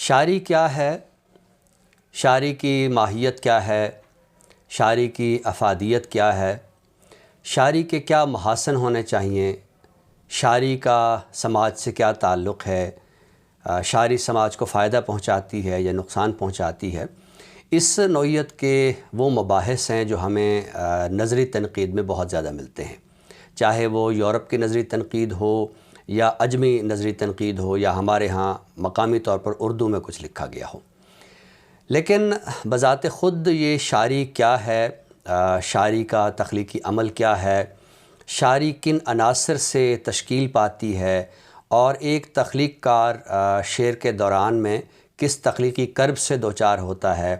شاعری کیا ہے؟ شاعری کی ماہیت کیا ہے؟ شاعری کی افادیت کیا ہے؟ شاعری کے کیا محاسن ہونے چاہئیں؟ شاعری کا سماج سے کیا تعلق ہے؟ شاعری سماج کو فائدہ پہنچاتی ہے یا نقصان پہنچاتی ہے؟ اس نوعیت کے وہ مباحث ہیں جو ہمیں نظری تنقید میں بہت زیادہ ملتے ہیں، چاہے وہ یورپ کی نظری تنقید ہو یا عجمی نظری تنقید ہو یا ہمارے ہاں مقامی طور پر اردو میں کچھ لکھا گیا ہو۔ لیکن بذات خود یہ شاعری کیا ہے؟ شاعری کا تخلیقی عمل کیا ہے؟ شاعری کن عناصر سے تشکیل پاتی ہے؟ اور ایک تخلیق کار شعر کے دوران میں کس تخلیقی کرب سے دوچار ہوتا ہے؟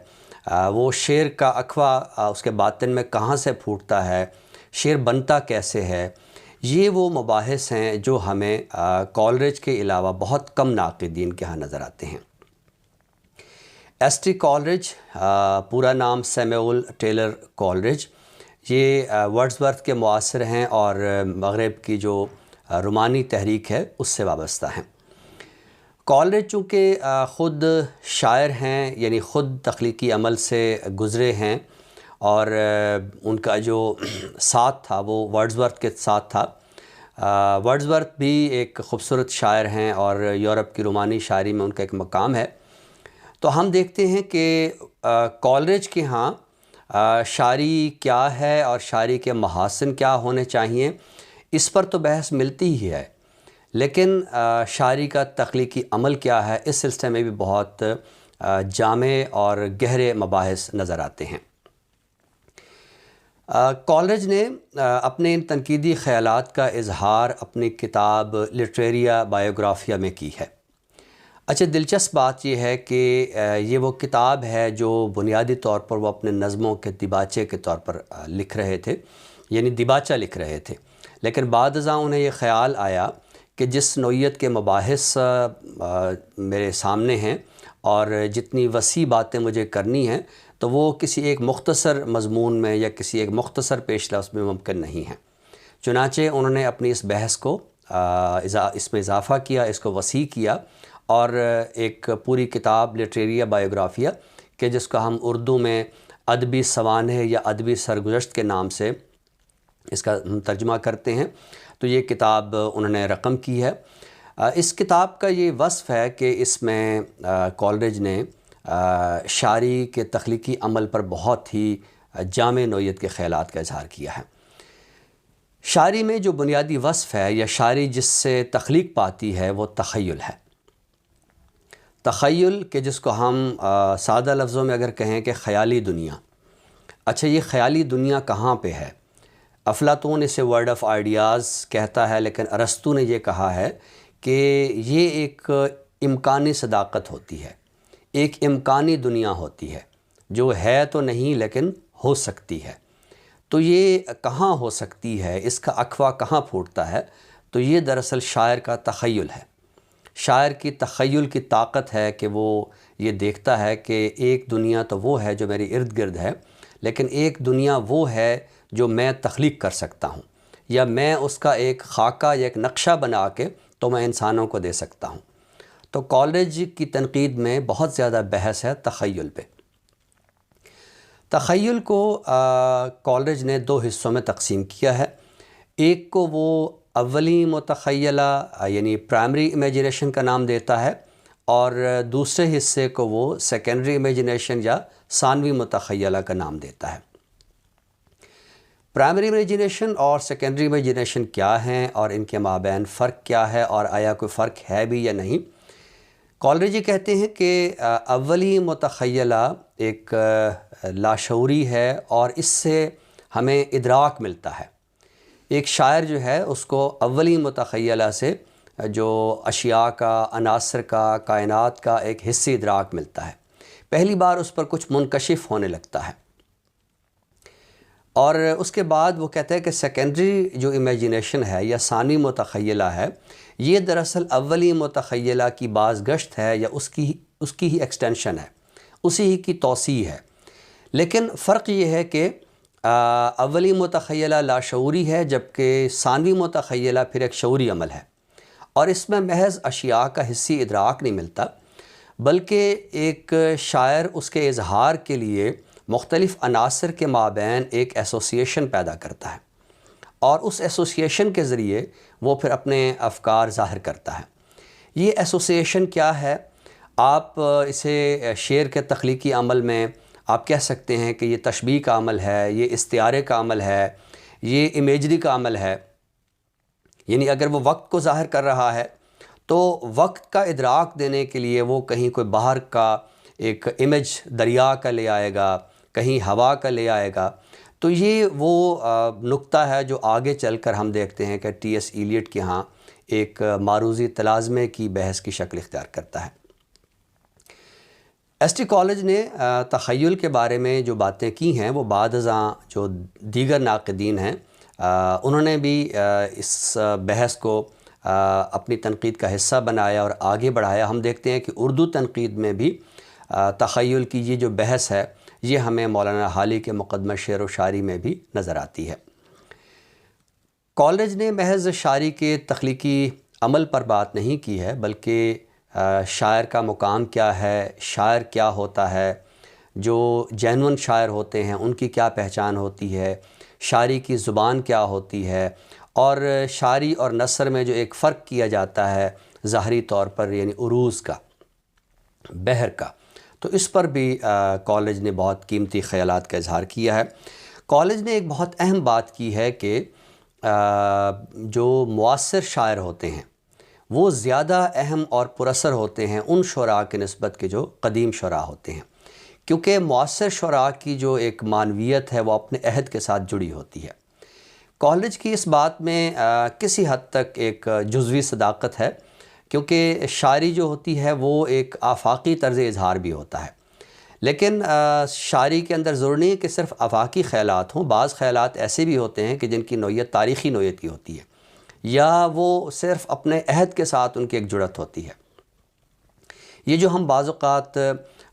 وہ شعر کا اکھوا اس کے باطن میں کہاں سے پھوٹتا ہے؟ شعر بنتا کیسے ہے؟ یہ وہ مباحث ہیں جو ہمیں کالرج کے علاوہ بہت کم ناقدین کے ہاں نظر آتے ہیں۔ ایس ٹی کالرج، پورا نام سیموئل ٹیلر کالرج، یہ ورڈزورتھ کے معاصر ہیں اور مغرب کی جو رومانی تحریک ہے اس سے وابستہ ہیں۔ کالرج چونکہ خود شاعر ہیں، یعنی خود تخلیقی عمل سے گزرے ہیں، اور ان کا جو ساتھ تھا وہ ورڈزورتھ کے ساتھ تھا۔ ورڈزورتھ بھی ایک خوبصورت شاعر ہیں اور یورپ کی رومانی شاعری میں ان کا ایک مقام ہے۔ تو ہم دیکھتے ہیں کہ کالرج کے ہاں شاعری کیا ہے اور شاعری کے محاسن کیا ہونے چاہیے، اس پر تو بحث ملتی ہی ہے، لیکن شاعری کا تخلیقی عمل کیا ہے، اس سلسلے میں بھی بہت جامع اور گہرے مباحث نظر آتے ہیں۔ کالرج نے اپنے ان تنقیدی خیالات کا اظہار اپنی کتاب لٹریریا بایوگرافیا میں کی ہے۔ اچھا، دلچسپ بات یہ ہے کہ یہ وہ کتاب ہے جو بنیادی طور پر وہ اپنے نظموں کے دیباچے کے طور پر لکھ رہے تھے، یعنی دیباچہ لکھ رہے تھے، لیکن بعد ازاں انہیں یہ خیال آیا کہ جس نوعیت کے مباحث میرے سامنے ہیں اور جتنی وسیع باتیں مجھے کرنی ہیں، تو وہ کسی ایک مختصر مضمون میں یا کسی ایک مختصر پیش لفظ میں ممکن نہیں ہے۔ چنانچہ انہوں نے اپنی اس بحث کو اس میں اضافہ کیا، اس کو وسیع کیا، اور ایک پوری کتاب لٹریریا بایوگرافیا کہ جس کو ہم اردو میں ادبی سوانح یا ادبی سرگزشت کے نام سے اس کا ترجمہ کرتے ہیں، تو یہ کتاب انہوں نے رقم کی ہے۔ اس کتاب کا یہ وصف ہے کہ اس میں کالرج نے شاعری کے تخلیقی عمل پر بہت ہی جامع نوعیت کے خیالات کا اظہار کیا ہے۔ شاعری میں جو بنیادی وصف ہے یا شاعری جس سے تخلیق پاتی ہے وہ تخیل ہے۔ تخیل کہ جس کو ہم سادہ لفظوں میں اگر کہیں کہ خیالی دنیا۔ اچھا، یہ خیالی دنیا کہاں پہ ہے؟ افلاطون اسے ورلڈ آف آئیڈیاز کہتا ہے، لیکن ارسطو نے یہ کہا ہے کہ یہ ایک امکانی صداقت ہوتی ہے، ایک امکانی دنیا ہوتی ہے جو ہے تو نہیں لیکن ہو سکتی ہے۔ تو یہ کہاں ہو سکتی ہے، اس کا اکھوا کہاں پھوٹتا ہے؟ تو یہ دراصل شاعر کا تخیل ہے۔ شاعر کی تخیل کی طاقت ہے کہ وہ یہ دیکھتا ہے کہ ایک دنیا تو وہ ہے جو میری ارد گرد ہے، لیکن ایک دنیا وہ ہے جو میں تخلیق کر سکتا ہوں، یا میں اس کا ایک خاکہ یا ایک نقشہ بنا کے تو میں انسانوں کو دے سکتا ہوں۔ تو کالرج کی تنقید میں بہت زیادہ بحث ہے تخیل پہ۔ تخیل کو کالرج نے دو حصوں میں تقسیم کیا ہے۔ ایک کو وہ اولی متخیلہ یعنی پرائمری امیجنیشن کا نام دیتا ہے، اور دوسرے حصے کو وہ سیکنڈری امیجنیشن یا ثانوی متخیلہ کا نام دیتا ہے۔ پرائمری امیجنیشن اور سیکنڈری امیجنیشن کیا ہیں اور ان کے مابین فرق کیا ہے، اور آیا کوئی فرق ہے بھی یا نہیں؟ کالرج کہتے ہیں کہ اولی متخیلہ ایک لاشعوری ہے اور اس سے ہمیں ادراک ملتا ہے۔ ایک شاعر جو ہے اس کو اولی متخیلہ سے جو اشیاء کا، عناصر کا، کائنات کا ایک حصی ادراک ملتا ہے، پہلی بار اس پر کچھ منکشف ہونے لگتا ہے، اور اس کے بعد وہ کہتا ہے کہ سیکنڈری جو امیجنیشن ہے یا ثانوی متخیلہ ہے، یہ دراصل اولی متخیلہ کی بازگشت ہے یا اس کی ہی ایکسٹینشن ہے، اسی ہی کی توسیع ہے۔ لیکن فرق یہ ہے کہ اولی متخیلہ لاشعوری ہے، جبکہ ثانوی متخیلہ پھر ایک شعوری عمل ہے، اور اس میں محض اشیاء کا حصی ادراک نہیں ملتا بلکہ ایک شاعر اس کے اظہار کے لیے مختلف عناصر کے مابین ایک ایسوسیشن پیدا کرتا ہے، اور اس ایسوسیشن کے ذریعے وہ پھر اپنے افکار ظاہر کرتا ہے۔ یہ ایسوسیشن کیا ہے؟ آپ اسے شعر کے تخلیقی عمل میں آپ کہہ سکتے ہیں کہ یہ تشبیہ کا عمل ہے، یہ استعارے کا عمل ہے، یہ امیجری کا عمل ہے۔ یعنی اگر وہ وقت کو ظاہر کر رہا ہے تو وقت کا ادراک دینے کے لیے وہ کہیں کوئی باہر کا ایک امیج دریا کا لے آئے گا، کہیں ہوا کا لے آئے گا۔ تو یہ وہ نقطہ ہے جو آگے چل کر ہم دیکھتے ہیں کہ ٹی ایس ایلیٹ کے ہاں ایک معروضی تلازمے کی بحث کی شکل اختیار کرتا ہے۔ ایس ٹی کالج نے تخیل کے بارے میں جو باتیں کی ہیں وہ بعد ازاں جو دیگر ناقدین ہیں انہوں نے بھی اس بحث کو اپنی تنقید کا حصہ بنایا اور آگے بڑھایا۔ ہم دیکھتے ہیں کہ اردو تنقید میں بھی تخیل کی یہ جو بحث ہے یہ ہمیں مولانا حالی کے مقدمہ شعر و شاعری میں بھی نظر آتی ہے۔ کالج نے محض شاعری کے تخلیقی عمل پر بات نہیں کی ہے، بلکہ شاعر کا مقام کیا ہے، شاعر کیا ہوتا ہے، جو جینون شاعر ہوتے ہیں ان کی کیا پہچان ہوتی ہے، شاعری کی زبان کیا ہوتی ہے، اور شاعری اور نثر میں جو ایک فرق کیا جاتا ہے ظاہری طور پر یعنی عروض کا، بحر کا، تو اس پر بھی کالج نے بہت قیمتی خیالات کا اظہار کیا ہے۔ کالج نے ایک بہت اہم بات کی ہے کہ جو معاصر شاعر ہوتے ہیں وہ زیادہ اہم اور پراثر ہوتے ہیں ان شعراء کے نسبت کے جو قدیم شعراء ہوتے ہیں، کیونکہ معاصر شعراء کی جو ایک معنویت ہے وہ اپنے عہد کے ساتھ جڑی ہوتی ہے۔ کالج کی اس بات میں کسی حد تک ایک جزوی صداقت ہے، کیونکہ شاعری جو ہوتی ہے وہ ایک آفاقی طرز اظہار بھی ہوتا ہے، لیکن شاعری کے اندر ضروری نہیں ہے کہ صرف آفاقی خیالات ہوں، بعض خیالات ایسے بھی ہوتے ہیں کہ جن کی نوعیت تاریخی نوعیت کی ہوتی ہے، یا وہ صرف اپنے عہد کے ساتھ ان کی ایک جڑت ہوتی ہے۔ یہ جو ہم بعض اوقات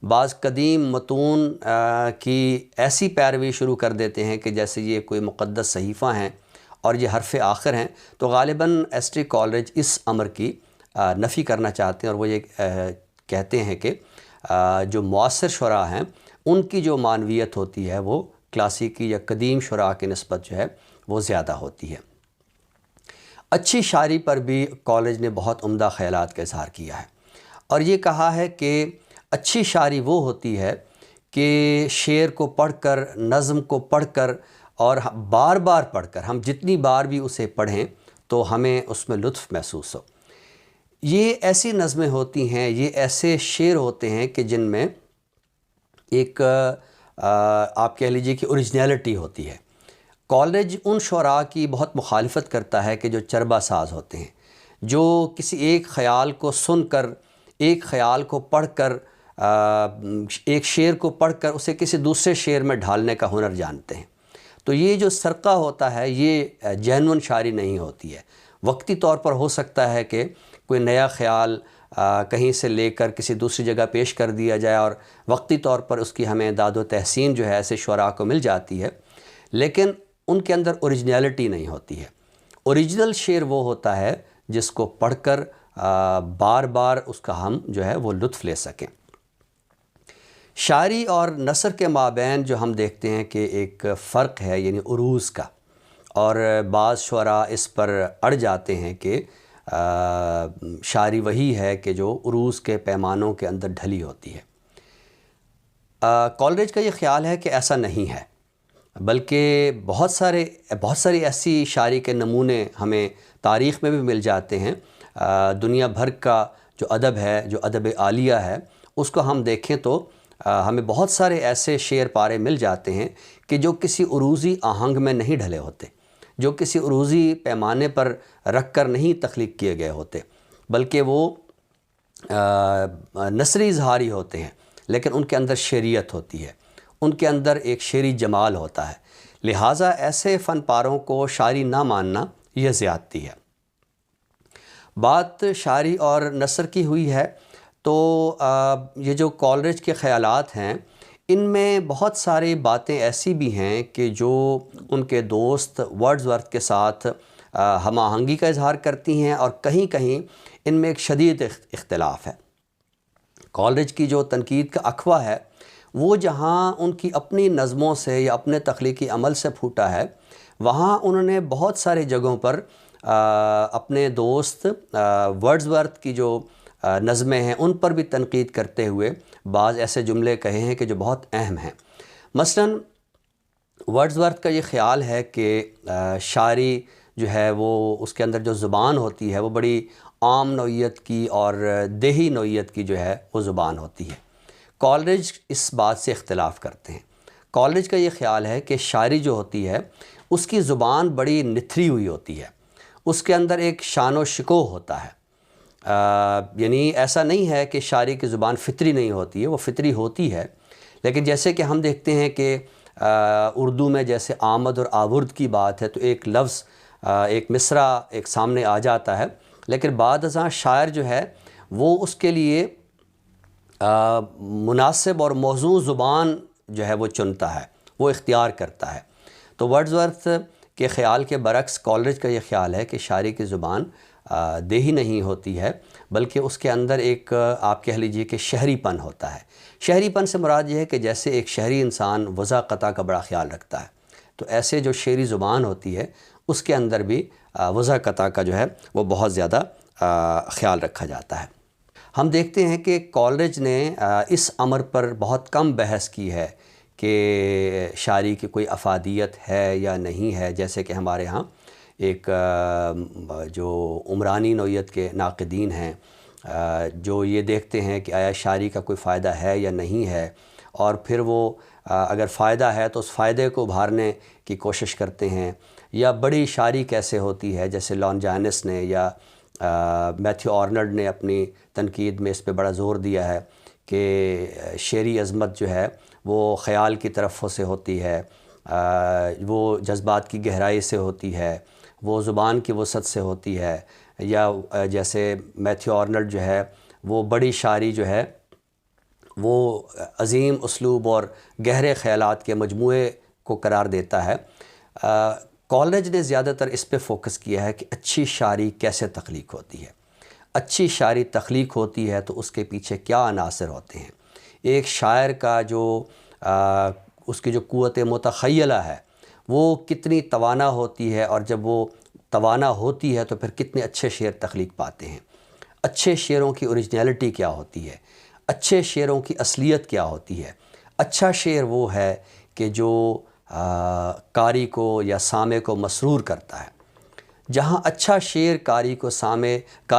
بعض قدیم متون کی ایسی پیروی شروع کر دیتے ہیں کہ جیسے یہ کوئی مقدس صحیفہ ہیں اور یہ حرف آخر ہیں، تو غالباً ایس ٹی کالج اس امر کی نفی کرنا چاہتے ہیں، اور وہ یہ کہتے ہیں کہ جو معاصر شعراء ہیں ان کی جو معنویت ہوتی ہے وہ کلاسیکی یا قدیم شعراء کی نسبت جو ہے وہ زیادہ ہوتی ہے۔ اچھی شاعری پر بھی کالج نے بہت عمدہ خیالات کا اظہار کیا ہے، اور یہ کہا ہے کہ اچھی شاعری وہ ہوتی ہے کہ شعر کو پڑھ کر، نظم کو پڑھ کر، اور بار بار پڑھ کر، ہم جتنی بار بھی اسے پڑھیں تو ہمیں اس میں لطف محسوس ہو۔ یہ ایسی نظمیں ہوتی ہیں، یہ ایسے شعر ہوتے ہیں کہ جن میں ایک آپ کہہ لیجئے کہ اوریجنلٹی ہوتی ہے۔ کالج ان شعراء کی بہت مخالفت کرتا ہے کہ جو چربہ ساز ہوتے ہیں، جو کسی ایک خیال کو سن کر، ایک خیال کو پڑھ کر، ایک شعر کو پڑھ کر اسے کسی دوسرے شعر میں ڈھالنے کا ہنر جانتے ہیں۔ تو یہ جو سرقہ ہوتا ہے یہ جینون شاعری نہیں ہوتی ہے۔ وقتی طور پر ہو سکتا ہے کہ کوئی نیا خیال کہیں سے لے کر کسی دوسری جگہ پیش کر دیا جائے اور وقتی طور پر اس کی ہمیں داد و تحسین جو ہے ایسے شعراء کو مل جاتی ہے، لیکن ان کے اندر اوریجنلٹی نہیں ہوتی ہے۔ اوریجنل شعر وہ ہوتا ہے جس کو پڑھ کر بار بار اس کا ہم جو ہے وہ لطف لے سکیں۔ شاعری اور نثر کے مابین جو ہم دیکھتے ہیں کہ ایک فرق ہے یعنی عروض کا، اور بعض شعراء اس پر اڑ جاتے ہیں کہ شاعری وہی ہے کہ جو عروض کے پیمانوں کے اندر ڈھلی ہوتی ہے۔ کالج کا یہ خیال ہے کہ ایسا نہیں ہے، بلکہ بہت ساری ایسی شاعری کے نمونے ہمیں تاریخ میں بھی مل جاتے ہیں۔ دنیا بھر کا جو ادب ہے، جو ادب عالیہ ہے، اس کو ہم دیکھیں تو ہمیں بہت سارے ایسے شعر پارے مل جاتے ہیں کہ جو کسی عروضی آہنگ میں نہیں ڈھلے ہوتے، جو کسی عروضی پیمانے پر رکھ کر نہیں تخلیق کیے گئے ہوتے، بلکہ وہ نثری اظہاری ہوتے ہیں، لیکن ان کے اندر شعریت ہوتی ہے، ان کے اندر ایک شعری جمال ہوتا ہے۔ لہٰذا ایسے فن پاروں کو شاعری نہ ماننا یہ زیادتی ہے۔ بات شاعری اور نثر کی ہوئی ہے تو یہ جو کالج کے خیالات ہیں ان میں بہت ساری باتیں ایسی بھی ہیں کہ جو ان کے دوست ورڈزورتھ کے ساتھ ہم آہنگی کا اظہار کرتی ہیں، اور کہیں کہیں ان میں ایک شدید اختلاف ہے۔ کالرج کی جو تنقید کا اخوا ہے وہ جہاں ان کی اپنی نظموں سے یا اپنے تخلیقی عمل سے پھوٹا ہے، وہاں انہوں نے بہت سارے جگہوں پر اپنے دوست ورڈزورتھ کی جو نظمیں ہیں ان پر بھی تنقید کرتے ہوئے بعض ایسے جملے کہے ہیں کہ جو بہت اہم ہیں۔ مثلاً ورڈزورتھ کا یہ خیال ہے کہ شاعری جو ہے وہ اس کے اندر جو زبان ہوتی ہے وہ بڑی عام نوعیت کی اور دیہی نوعیت کی جو ہے وہ زبان ہوتی ہے۔ کالرج اس بات سے اختلاف کرتے ہیں۔ کالرج کا یہ خیال ہے کہ شاعری جو ہوتی ہے اس کی زبان بڑی نتھری ہوئی ہوتی ہے، اس کے اندر ایک شان و شکوہ ہوتا ہے، یعنی ایسا نہیں ہے کہ شاعری کی زبان فطری نہیں ہوتی ہے، وہ فطری ہوتی ہے، لیکن جیسے کہ ہم دیکھتے ہیں کہ اردو میں جیسے آمد اور آورد کی بات ہے تو ایک لفظ ایک مصرع ایک سامنے آ جاتا ہے، لیکن بعد ازاں شاعر جو ہے وہ اس کے لیے مناسب اور موزوں زبان جو ہے وہ چنتا ہے، وہ اختیار کرتا ہے۔ تو ورڈزورتھ کے خیال کے برعکس کالرج کا یہ خیال ہے کہ شاعری کی زبان دیہی نہیں ہوتی ہے، بلکہ اس کے اندر ایک آپ کہہ لیجئے کہ شہری پن ہوتا ہے۔ شہری پن سے مراد یہ ہے کہ جیسے ایک شہری انسان وضع قطع کا بڑا خیال رکھتا ہے، تو ایسے جو شعری زبان ہوتی ہے اس کے اندر بھی وضع قطع کا جو ہے وہ بہت زیادہ خیال رکھا جاتا ہے۔ ہم دیکھتے ہیں کہ کالرج نے اس امر پر بہت کم بحث کی ہے کہ شاعری کی کوئی افادیت ہے یا نہیں ہے، جیسے کہ ہمارے ہاں ایک جو عمرانی نوعیت کے ناقدین ہیں جو یہ دیکھتے ہیں کہ آیا شاعری کا کوئی فائدہ ہے یا نہیں ہے، اور پھر وہ اگر فائدہ ہے تو اس فائدے کو ابھارنے کی کوشش کرتے ہیں، یا بڑی شاعری کیسے ہوتی ہے، جیسے لانجانس نے یا میتھیو آرنلڈ نے اپنی تنقید میں اس پہ بڑا زور دیا ہے کہ شعری عظمت جو ہے وہ خیال کی طرف سے ہوتی ہے، وہ جذبات کی گہرائی سے ہوتی ہے، وہ زبان کی وسعت سے ہوتی ہے، یا جیسے میتھیو آرنلڈ جو ہے وہ بڑی شاعری جو ہے وہ عظیم اسلوب اور گہرے خیالات کے مجموعے کو قرار دیتا ہے۔ کالرج نے زیادہ تر اس پہ فوکس کیا ہے کہ اچھی شاعری کیسے تخلیق ہوتی ہے، اچھی شاعری تخلیق ہوتی ہے تو اس کے پیچھے کیا عناصر ہوتے ہیں، ایک شاعر کا جو اس کی جو قوت متخیلہ ہے وہ کتنی توانا ہوتی ہے، اور جب وہ توانا ہوتی ہے تو پھر کتنے اچھے شعر تخلیق پاتے ہیں، اچھے شعروں کی اوریجنلٹی کیا ہوتی ہے، اچھے شعروں کی اصلیت کیا ہوتی ہے۔ اچھا شعر وہ ہے کہ جو قاری کو یا سامع کو مسرور کرتا ہے۔ جہاں اچھا شعر قاری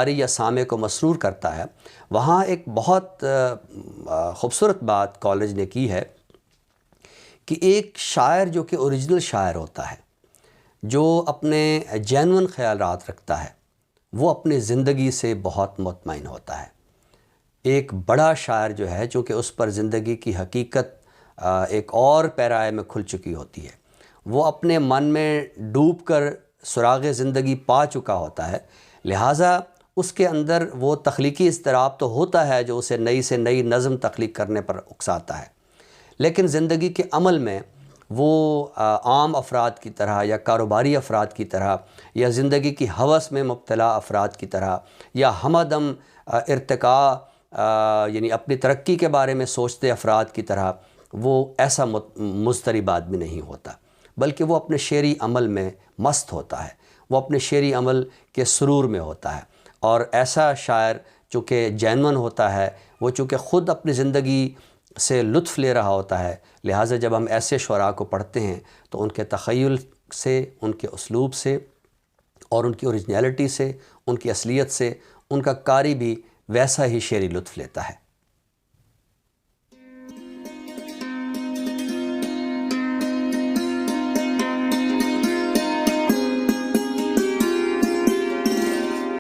یا سامع کو مسرور کرتا ہے، وہاں ایک بہت خوبصورت بات کالرج نے کی ہے کہ ایک شاعر جو کہ اوریجنل شاعر ہوتا ہے، جو اپنے جینون خیالات رکھتا ہے، وہ اپنی زندگی سے بہت مطمئن ہوتا ہے۔ ایک بڑا شاعر جو ہے چونکہ اس پر زندگی کی حقیقت ایک اور پیرائے میں کھل چکی ہوتی ہے، وہ اپنے من میں ڈوب کر سراغ زندگی پا چکا ہوتا ہے، لہٰذا اس کے اندر وہ تخلیقی اضطراب تو ہوتا ہے جو اسے نئی سے نئی نظم تخلیق کرنے پر اکساتا ہے، لیکن زندگی کے عمل میں وہ عام افراد کی طرح یا کاروباری افراد کی طرح یا زندگی کی ہوس میں مبتلا افراد کی طرح یا ہمدم ارتقاء یعنی اپنی ترقی کے بارے میں سوچتے افراد کی طرح وہ ایسا مضطرب آدمی نہیں ہوتا، بلکہ وہ اپنے شعری عمل میں مست ہوتا ہے، وہ اپنے شعری عمل کے سرور میں ہوتا ہے، اور ایسا شاعر چونکہ جینون ہوتا ہے، وہ چونکہ خود اپنی زندگی سے لطف لے رہا ہوتا ہے، لہٰذا جب ہم ایسے شعراء کو پڑھتے ہیں تو ان کے تخیل سے، ان کے اسلوب سے اور ان کی اوریجنلٹی سے، ان کی اصلیت سے ان کا قاری بھی ویسا ہی شعری لطف لیتا ہے۔